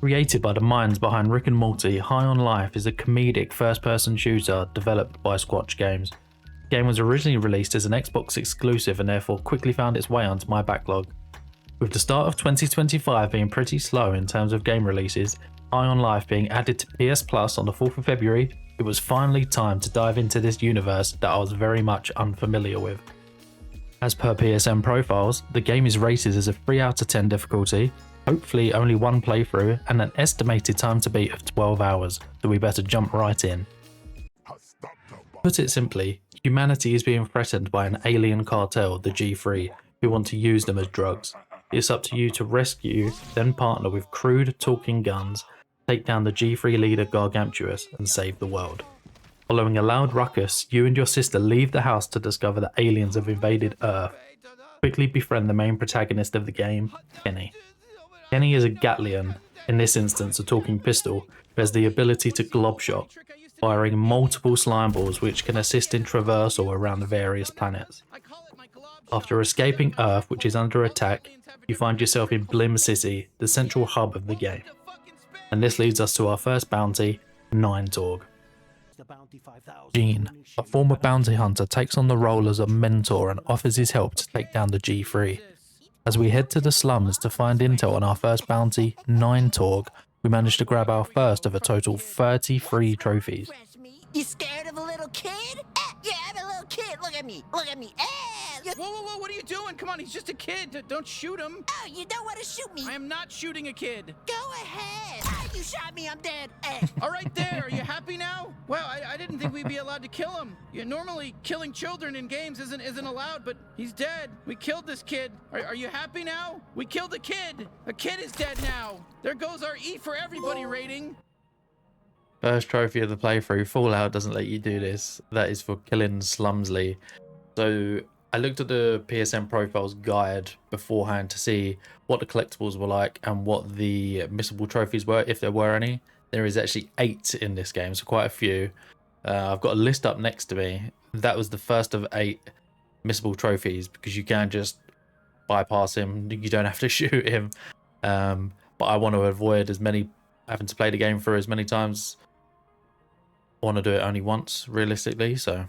Created by the minds behind Rick and Morty, High on Life is a comedic first-person shooter developed by Squatch Games. The game was originally released as an Xbox exclusive and therefore quickly found its way onto my backlog. With the start of 2025 being pretty slow in terms of game releases, High on Life being added to PS Plus on the 4th of February, it was finally time to dive into this universe that I was very much unfamiliar with. As per PSN profiles, the game is rated as a 3 out of 10 difficulty, hopefully only one playthrough, and an estimated time to beat of 12 hours, so we better jump right in. Put it simply, humanity is being threatened by an alien cartel, the G3, who want to use them as drugs. It's up to you to rescue, then partner with crude talking guns, take down the G3 leader Gargantuous, and save the world. Following a loud ruckus, you and your sister leave the house to discover that aliens have invaded Earth. Quickly befriend the main protagonist of the game, Kenny. Kenny is a Gatlian, in this instance a talking pistol, who has the ability to globshot, firing multiple slime balls which can assist in traversal around the various planets. After escaping Earth, which is under attack, you find yourself in Blim City, the central hub of the game. And this leads us to our first bounty, Ninetorg. Gene, a former bounty hunter, takes on the role as a mentor and offers his help to take down the G3. As we head to the slums to find intel on our first bounty, Ninetorg, we manage to grab our first of a total 33 trophies. You scared of a little kid? Yeah, I'm a little kid. Look at me. Look at me. Whoa, what are you doing? Come on, he's just a kid. Don't shoot him. Oh, you don't want to shoot me. I am not shooting a kid. Go ahead. You shot me. I'm dead. All right, there. Are you happy now? Well, I didn't think we'd be allowed to kill him. Normally, killing children in games isn't allowed, but he's dead. We killed this kid. Are you happy now? We killed a kid. A kid is dead now. There goes our E for everybody rating. First trophy of the playthrough, Fallout doesn't let you do this. That is for killing Slumsley. So I looked at the PSN profiles guide beforehand to see what the collectibles were like and what the missable trophies were, if there were any. There is actually 8 in this game, so quite a few. I've got a list up next to me. That was the first of 8 missable trophies because you can just bypass him. You don't have to shoot him. But I want to avoid having to play the game through as many times. I want to do it only once, realistically, so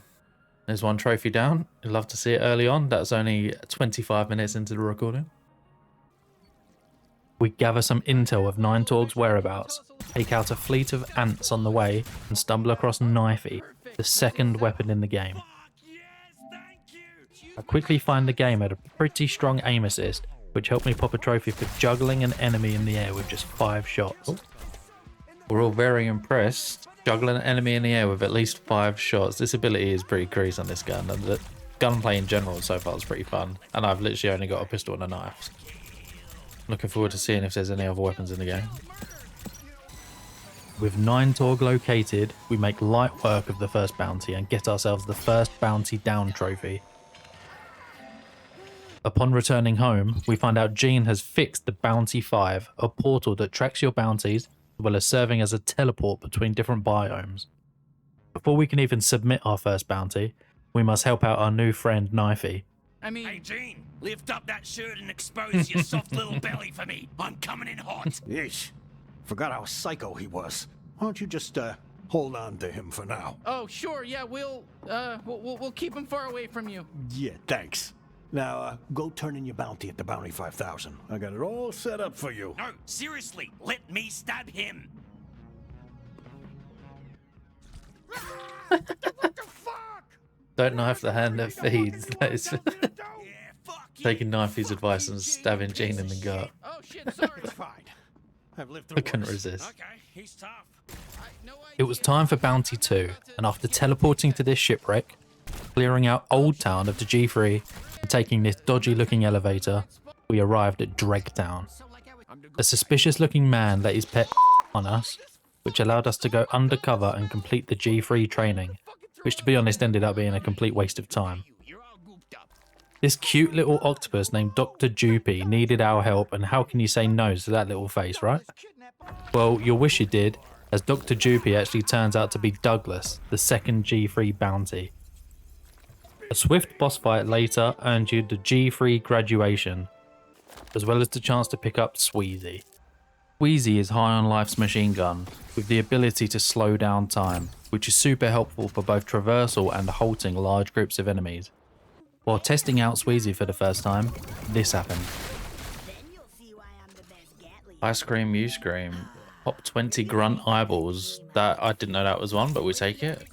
there's one trophy down. I'd love to see it early on. That's only 25 minutes into the recording. We gather some intel of Ninetorg's whereabouts, take out a fleet of ants on the way, and stumble across Knifey, the second weapon in the game. I quickly find the game had a pretty strong aim assist, which helped me pop a trophy for juggling an enemy in the air with just 5 shots. We're all very impressed. Juggling an enemy in the air with at least 5 shots. This ability is pretty crazy on this gun, and the gunplay in general so far is pretty fun. And I've literally only got a pistol and a knife. Looking forward to seeing if there's any other weapons in the game. With Ninetorg located, we make light work of the first bounty and get ourselves the first bounty down trophy. Upon returning home, we find out Gene has fixed the Bounty 5, a portal that tracks your bounties, as well as serving as a teleport between different biomes. Before we can even submit our first bounty, we must help out our new friend Knifey. Hey Gene, lift up that shirt and expose your soft little belly for me. I'm coming in hot. Yeesh. Forgot how psycho he was. Why don't you just, hold on to him for now? Oh, sure, yeah, we'll keep him far away from you. Yeah, thanks. Now, go turn in your bounty at the Bounty 5000. I got it all set up for you. No, seriously, let me stab him. What the fuck? Don't knife the hand that feeds. That is Yeah, fuck you. taking Knifey's advice and stabbing Gene in the gut. Oh shit, sorry. It's fine. I've lived I through couldn't worse. resist. Okay, he's tough. It was time for Bounty 2, and after teleporting to this shipwreck, clearing out Old Town of the G3, and taking this dodgy looking elevator, we arrived at Dregtown. A suspicious looking man let his pet on us, which allowed us to go undercover and complete the G3 training, which to be honest ended up being a complete waste of time. This cute little octopus named Dr. Joopy needed our help, and how can you say no to that little face, right? Well, you'll wish you did, as Dr. Joopy actually turns out to be Douglas, the second G3 bounty. A swift boss fight later earned you the G3 graduation, as well as the chance to pick up Sweezy. Squeezy is high on life's machine gun, with the ability to slow down time, which is super helpful for both traversal and halting large groups of enemies. While testing out Squeezy for the first time, this happened. I scream, you scream. Top 20 grunt eyeballs. That I didn't know that was one, but we take it.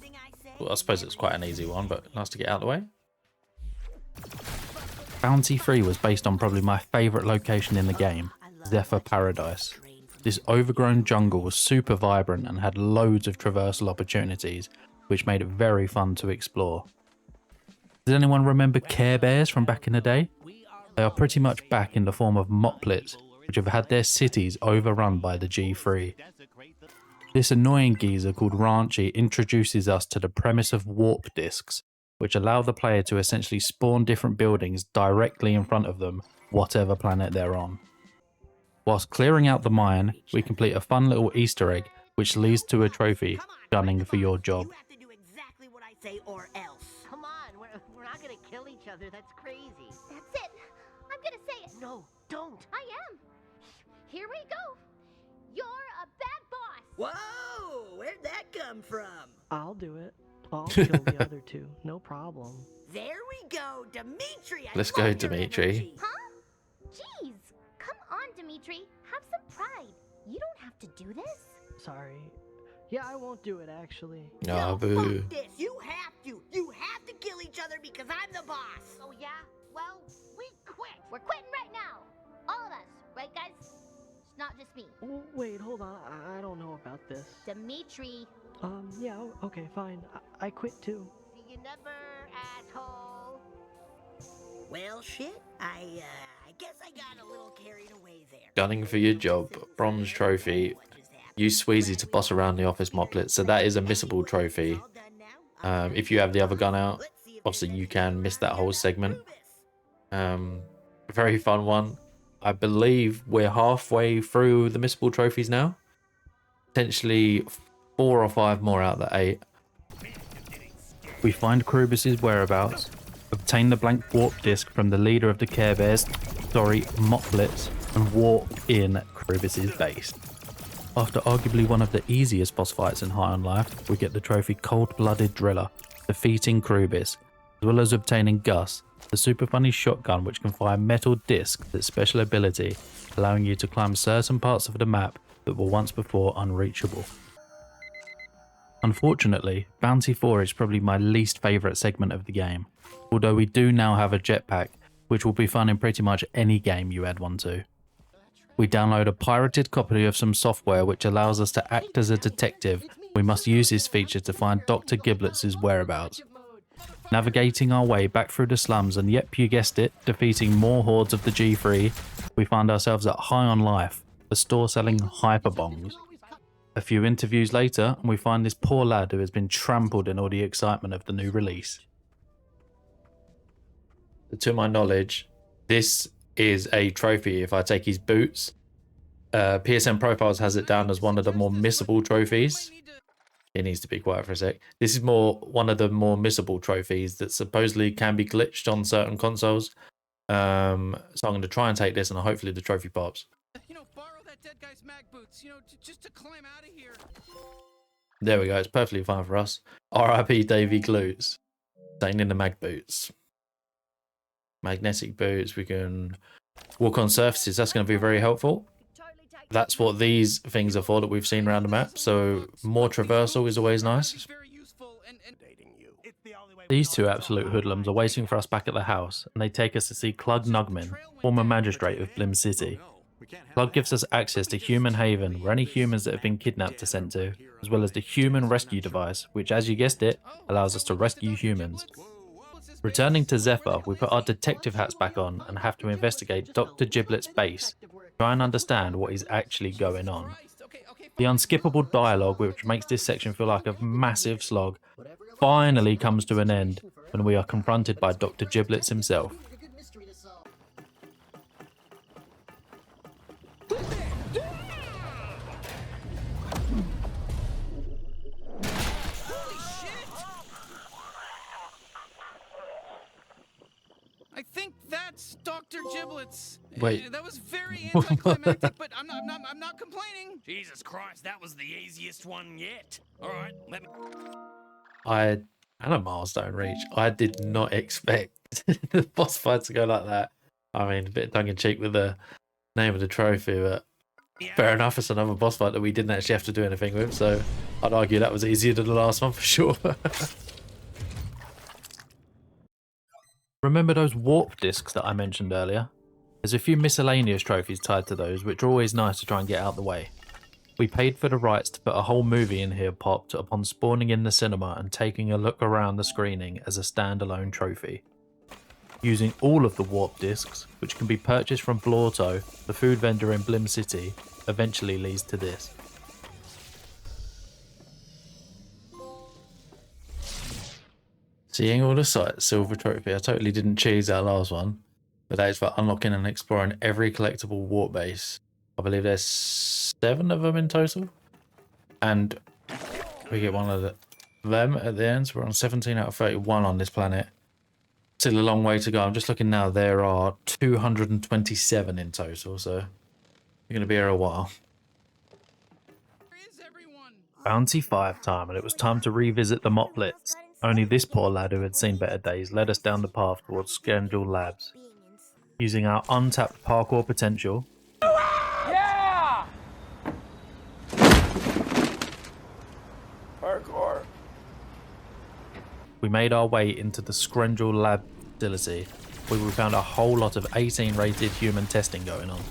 Well, I suppose it's quite an easy one, but nice to get out of the way. Bounty 3 was based on probably my favourite location in the game, Zephyr Paradise. This overgrown jungle was super vibrant and had loads of traversal opportunities, which made it very fun to explore. Does anyone remember Care Bears from back in the day? They are pretty much back in the form of moplets, which have had their cities overrun by the G3. This annoying geezer called Ranchy introduces us to the premise of warp discs, which allow the player to essentially spawn different buildings directly in front of them, whatever planet they're on. Whilst clearing out the mine, we complete a fun little Easter egg, which leads to a trophy, gunning for your job. You have to do exactly what I say or else. Come on, we're not gonna kill each other. That's crazy. That's it. I'm gonna say it. No, don't. I am. Here we go. You're a bad boss. Whoa, where'd that come from? I'll do it. I'll kill the other two. No problem. There we go, Dimitri. I Let's go, love your Dimitri. energy. Huh? Jeez. Come on, Dimitri. Have some pride. You don't have to do this. Sorry. Yeah, I won't do it, actually. Ah, No, boo. fuck this. You have to. You have to kill each other because I'm the boss. Oh, yeah? Well, we quit. We're quitting right now. All of us. Right, guys? It's not just me. Oh, wait, hold on. I don't know about this. Dimitri. Yeah, okay, fine. I quit too. See you never, asshole. Well, shit. I guess I got a little carried away there. Gunning for your job, bronze trophy. Use Squeezy to boss around the office moplets, so that is a missable trophy. If you have the other gun out, obviously you can miss that whole segment. Very fun one. I believe we're halfway through the missable trophies now. Potentially 4 or 5 more out of the 8. We find Krubis' whereabouts, obtain the blank warp disc from the leader of the Care Bears, moplets, and warp in Krubis' base. After arguably one of the easiest boss fights in High on Life, we get the trophy Cold-Blooded Driller, defeating Krubis, as well as obtaining Gus, the super funny shotgun which can fire metal discs, its special ability, allowing you to climb certain parts of the map that were once before unreachable. Unfortunately, Bounty 4 is probably my least favourite segment of the game, although we do now have a jetpack, which will be fun in pretty much any game you add one to. We download a pirated copy of some software which allows us to act as a detective. We must use this feature to find Dr. Giblets' whereabouts. Navigating our way back through the slums and yep, you guessed it, defeating more hordes of the G3, we find ourselves at High on Life, a store selling hyperbongs. A few interviews later, and we find this poor lad who has been trampled in all the excitement of the new release. To my knowledge, this is a trophy if I take his boots. PSN Profiles has it down as one of the more missable trophies. It needs to be quiet for a sec. This is one of the more missable trophies that supposedly can be glitched on certain consoles. So I'm going to try and take this and hopefully the trophy pops. Borrow that dead guy's mag boots, just to climb out of here. There we go. It's perfectly fine for us. RIP Davy Glutes. Staying in the mag boots. Magnetic boots. We can walk on surfaces. That's going to be very helpful. That's what these things are for that we've seen around the map. So more traversal is always nice. These two absolute hoodlums are waiting for us back at the house, and they take us to see Clug Nugmin, former magistrate of Blim City. Clug gives us access to Human Haven, where any humans that have been kidnapped are sent to, as well as the Human Rescue Device, which, as you guessed it, allows us to rescue humans. Returning to Zephyr, we put our detective hats back on and have to investigate Dr. Giblets' base, try and understand what is actually going on. The unskippable dialogue, which makes this section feel like a massive slog, finally comes to an end when we are confronted by Dr. Giblets himself. I think that's Dr. Dr. Giblets. Wait. That was very anticlimactic, but I'm not complaining. Jesus Christ, that was the easiest one yet. All right, let me. And a milestone reach. I did not expect the boss fight to go like that. I mean, a bit tongue in cheek with the name of the trophy, but fair enough. It's another boss fight that we didn't actually have to do anything with, so I'd argue that was easier than the last one for sure. Remember those warp discs that I mentioned earlier? There's a few miscellaneous trophies tied to those, which are always nice to try and get out of the way. We paid for the rights to put a whole movie in here popped upon spawning in the cinema and taking a look around the screening as a standalone trophy. Using all of the warp discs, which can be purchased from Blorto, the food vendor in Blim City, eventually leads to this. Seeing all the sights, silver trophy. I totally didn't cheese that last one, but that is for unlocking and exploring every collectible warp base. I believe there's 7 of them in total, and we get one of them at the end. So we're on 17 out of 31 on this planet. Still a long way to go. I'm just looking now. There are 227 in total, so we're going to be here a while. Where is everyone? Bounty 5 time, and it was time to revisit the Moplets. Only this poor lad who had seen better days led us down the path towards Skrendel Labs. Using our untapped parkour potential, Parkour. we made our way into the Skrendel Lab facility, where we found a whole lot of 18 rated human testing going on.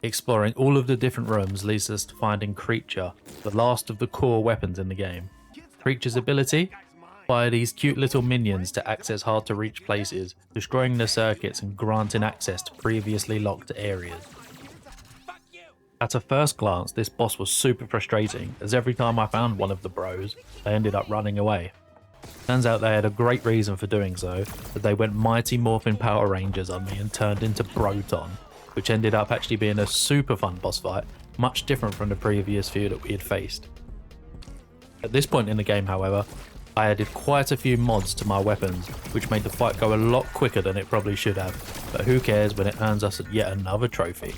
Exploring all of the different rooms leads us to finding Creature, the last of the core weapons in the game. Creature's ability? Fire these cute little minions to access hard to reach places, destroying the circuits and granting access to previously locked areas. At a first glance, this boss was super frustrating, as every time I found one of the bros, they ended up running away. Turns out they had a great reason for doing so, that they went Mighty Morphin Power Rangers on me and turned into Broton, which ended up actually being a super fun boss fight, much different from the previous few that we had faced. At this point in the game, however, I added quite a few mods to my weapons, which made the fight go a lot quicker than it probably should have, but who cares when it earns us yet another trophy.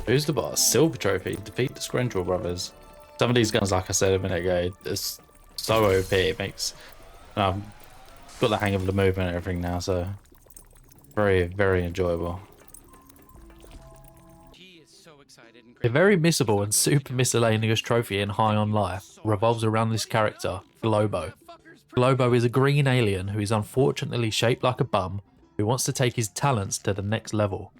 Who's the boss? Silver trophy. Defeat the Skrendel brothers. Some of these guns, like I said a minute ago, is so OP. It makes got the hang of the movement and everything now, so very, very enjoyable. He is so excited and A very missable and super miscellaneous trophy in High on Life revolves around this character, Globo. Globo is a green alien who is unfortunately shaped like a bum who wants to take his talents to the next level.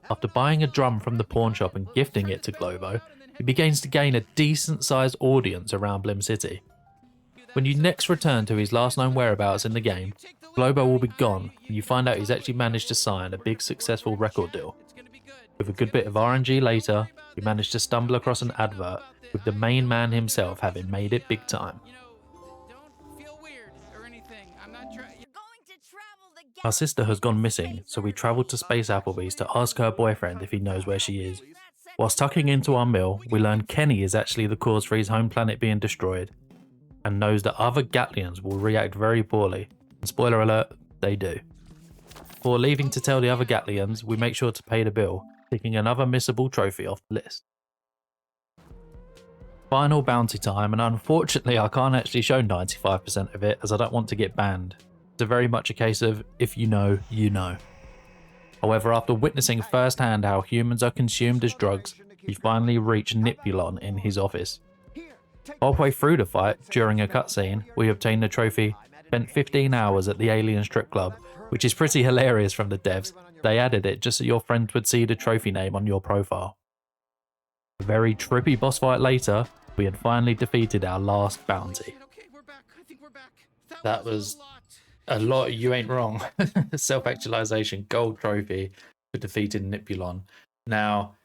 After buying a drum from the pawn shop and gifting it to Globo, he begins to gain a decent sized audience around Blim City. When you next return to his last known whereabouts in the game, Globo will be gone and you find out he's actually managed to sign a big successful record deal. With a good bit of RNG later, we managed to stumble across an advert with the main man himself having made it big time. Don't feel weird or anything. I'm not trying. Our sister has gone missing, so we travelled to Space Applebee's to ask her boyfriend if he knows where she is. Whilst tucking into our meal, we learn Kenny is actually the cause for his home planet being destroyed, and knows that other Gatlians will react very poorly. And spoiler alert, they do. Before leaving to tell the other Gatlians, we make sure to pay the bill, picking another missable trophy off the list. Final bounty time, and unfortunately I can't actually show 95% of it as I don't want to get banned. It's very much a case of if you know, you know. However, after witnessing firsthand how humans are consumed as drugs, we finally reach Nipulon in his office. Halfway through the fight, during a cutscene, we obtain the trophy, spent 15 hours at the alien strip club, which is pretty hilarious from the devs. They added it just so your friend would see the trophy name on your profile. A very trippy boss fight later, we had finally defeated our last bounty. Okay, we're back. I think we're back. That was a lot. You ain't wrong. Self-actualization gold trophy for defeating Nipulon. Now,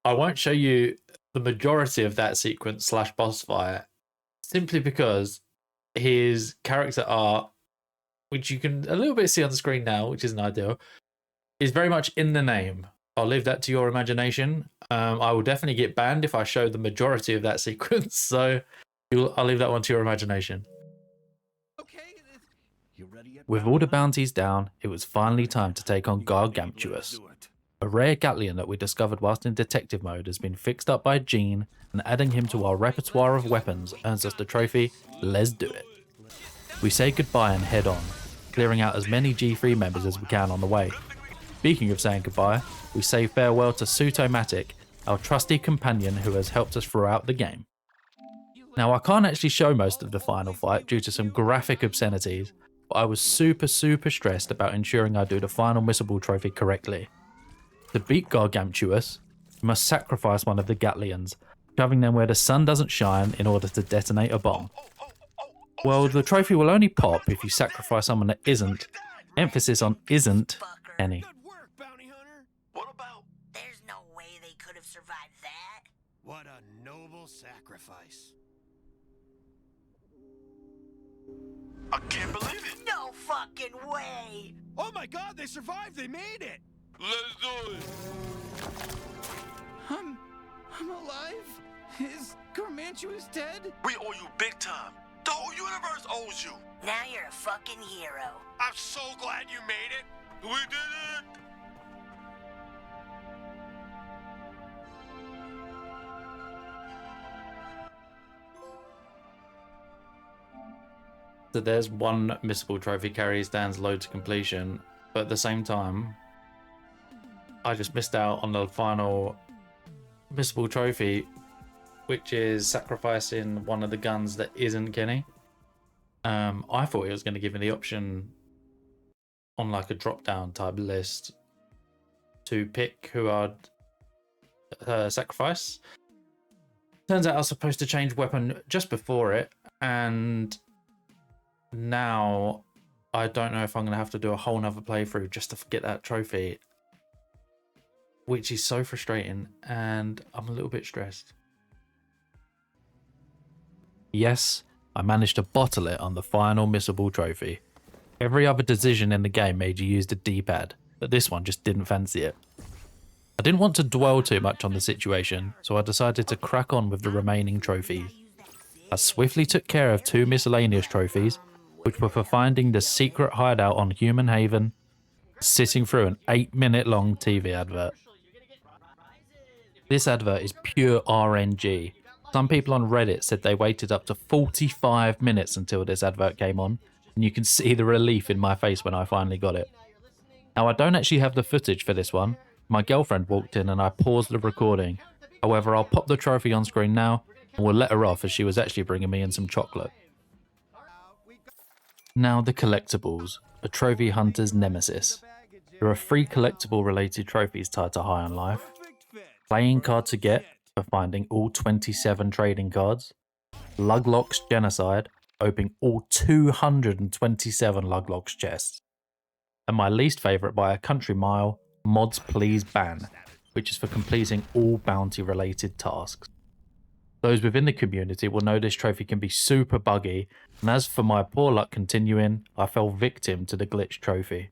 I won't show you the majority of that sequence / boss fight simply because his character art, which you can a little bit see on the screen now, which isn't ideal, is very much in the name. I'll leave that to your imagination. I will definitely get banned if I show the majority of that sequence, so I'll leave that one to your imagination. Okay, You ready yet? With all the bounties down, it was finally time to take on Gargantuous. A rare Gatlian that we discovered whilst in detective mode has been fixed up by Gene, and adding him to our repertoire of weapons earns us the trophy, Let's Do It. We say goodbye and head on, clearing out as many G3 members as we can on the way. Speaking of saying goodbye, we say farewell to Sutomatic, our trusty companion who has helped us throughout the game. Now I can't actually show most of the final fight due to some graphic obscenities, but I was super stressed about ensuring I do the final missable trophy correctly. To beat Gargantuous, you must sacrifice one of the Gatlians, shoving them where the sun doesn't shine in order to detonate a bomb. Well, the trophy will only pop if you sacrifice someone that isn't, emphasis on isn't, any. Good work, bounty hunter. What about? There's no way they could have survived that. What a noble sacrifice. I can't believe it. No fucking way. Oh my God, they survived. They made it. Let's do it. I'm alive? Is Gargantuous dead? We owe you big time. The whole universe owes you. Now you're a fucking hero. I'm so glad you made it. We did it. So there's one missable trophy carries Dan's load to completion, but at the same time, I just missed out on the final missable trophy, which is sacrificing one of the guns that isn't Kenny. I thought it was going to give me the option on like a drop-down type list to pick who I'd sacrifice. Turns out I was supposed to change weapon just before it, and now I don't know if I'm going to have to do a whole nother playthrough just to get that trophy, which is so frustrating, and I'm a little bit stressed. Yes, I managed to bottle it on the final missable trophy. Every other decision in the game made you use the D-pad, but this one just didn't fancy it. I didn't want to dwell too much on the situation, so I decided to crack on with the remaining trophies. I swiftly took care of 2 miscellaneous trophies, which were for finding the secret hideout on Human Haven, sitting through an 8-minute long TV advert. This advert is pure RNG. Some people on Reddit said they waited up to 45 minutes until this advert came on, and you can see the relief in my face when I finally got it. Now I don't actually have the footage for this one. My girlfriend walked in and I paused the recording. However, I'll pop the trophy on screen now, and we'll let her off as she was actually bringing me in some chocolate. Now the collectibles, a trophy hunter's nemesis. There are 3 collectible related trophies tied to High on Life. Playing card to get for finding all 27 trading cards. Luglock's Genocide, opening all 227 Luglock's chests. And my least favourite by a country mile, Mods Please Ban, which is for completing all bounty related tasks. Those within the community will know this trophy can be super buggy, and as for my poor luck continuing, I fell victim to the glitch trophy.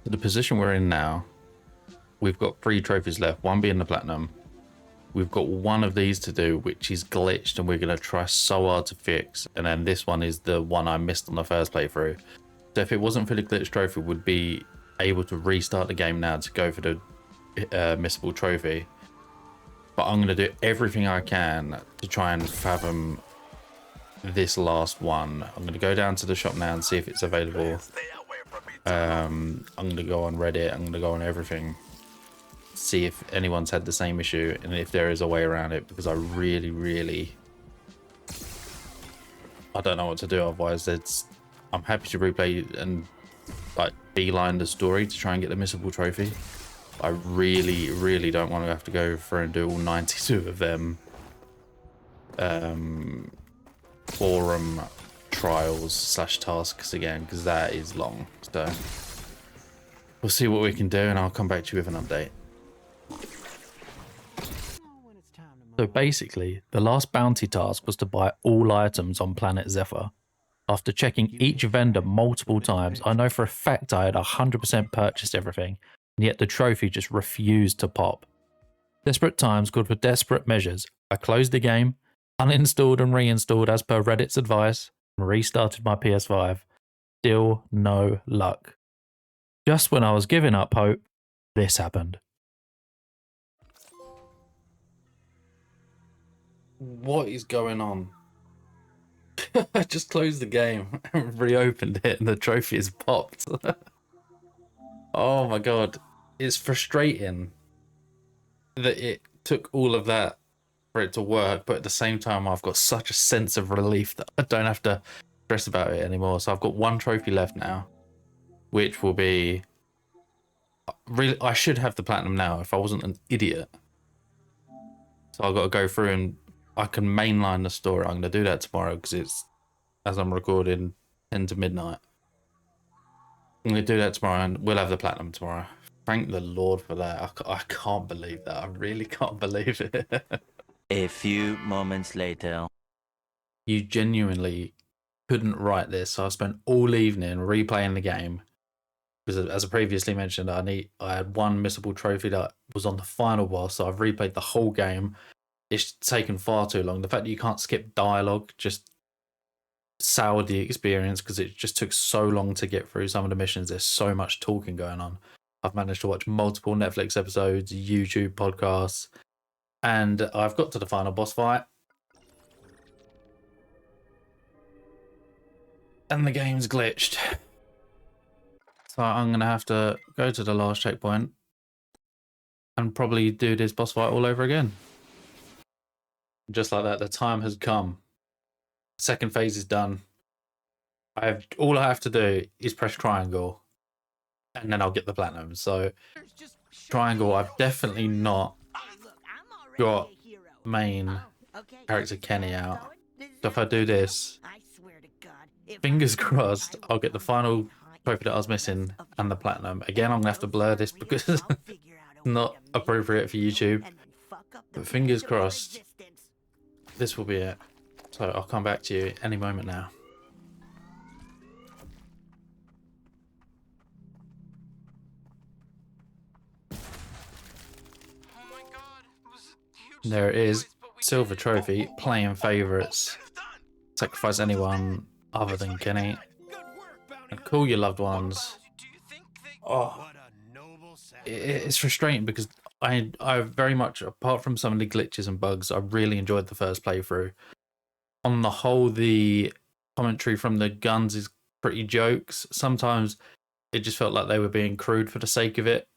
So the position we're in now, we've got 3 trophies left, one being the platinum. We've got one of these to do, which is glitched, and we're going to try so hard to fix. And then this one is the one I missed on the first playthrough. So if it wasn't for the glitch trophy, we'd be able to restart the game now to go for the missable trophy. But I'm going to do everything I can to try and fathom this last one. I'm going to go down to the shop now and see if it's available. I'm going to go on Reddit. I'm going to go on everything. See if anyone's had the same issue and if there is a way around it, because I really I don't know what to do. Otherwise, I'm happy to replay and like beeline the story to try and get the missable trophy. I really don't want to have to go through and do all 92 of them forum trials / tasks again, because that is long. So we'll see what we can do, and I'll come back to you with an update. So basically, the last bounty task was to buy all items on planet Zephyr. After checking each vendor multiple times, I know for a fact I had 100% purchased everything, and yet the trophy just refused to pop. Desperate times called for desperate measures. I closed the game, uninstalled and reinstalled as per Reddit's advice, Restarted my PS5. Still no luck. Just when I was giving up hope, this happened. What is going on? I just closed the game and reopened it and the trophy has popped. Oh my god. It's frustrating that it took all of that for it to work, but at the same time I've got such a sense of relief that I don't have to stress about it anymore. So I've got one trophy left now, which will be really, I should have the platinum now if I wasn't an idiot. So I've got to go through and I can mainline the story. I'm going to do that tomorrow because it's, as I'm recording, 10 to midnight. I'm going to do that tomorrow and we'll have the platinum tomorrow. Thank the Lord for that. I can't believe that. I really can't believe it. A few moments later. You genuinely couldn't write this. So I spent all evening replaying the game. Because as I previously mentioned, I had one missable trophy that was on the final boss. So I've replayed the whole game. It's taken far too long. The fact that you can't skip dialogue just soured the experience because it just took so long to get through some of the missions. There's so much talking going on. I've managed to watch multiple Netflix episodes, YouTube podcasts, and I've got to the final boss fight. And the game's glitched. So I'm going to have to go to the last checkpoint and probably do this boss fight all over again. Just like that, the time has come. Second phase is done. All I have to do is press triangle and then I'll get the platinum. So triangle, I've definitely not got main character Kenny out. So if I do this, fingers crossed, I'll get the final trophy that I was missing and the platinum. Again, I'm gonna have to blur this because it's not appropriate for YouTube. But fingers crossed, this will be it. So I'll come back to you any moment now. There it is. Silver trophy, playing favourites. Sacrifice anyone other than Kenny. And call your loved ones. Oh, it's frustrating because I very much, apart from some of the glitches and bugs, I really enjoyed the first playthrough. On the whole, the commentary from the guns is pretty jokes. Sometimes it just felt like they were being crude for the sake of it.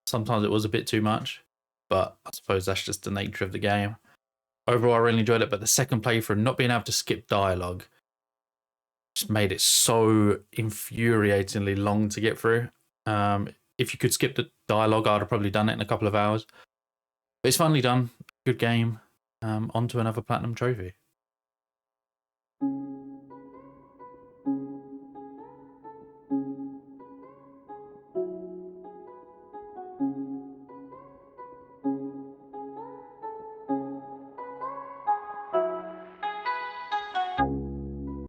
Sometimes it was a bit too much, but I suppose that's just the nature of the game. Overall, I really enjoyed it, but the second playthrough, not being able to skip dialogue, just made it so infuriatingly long to get through. If you could skip the dialogue, I'd have probably done it in a couple of hours. But it's finally done. Good game. On to another platinum trophy.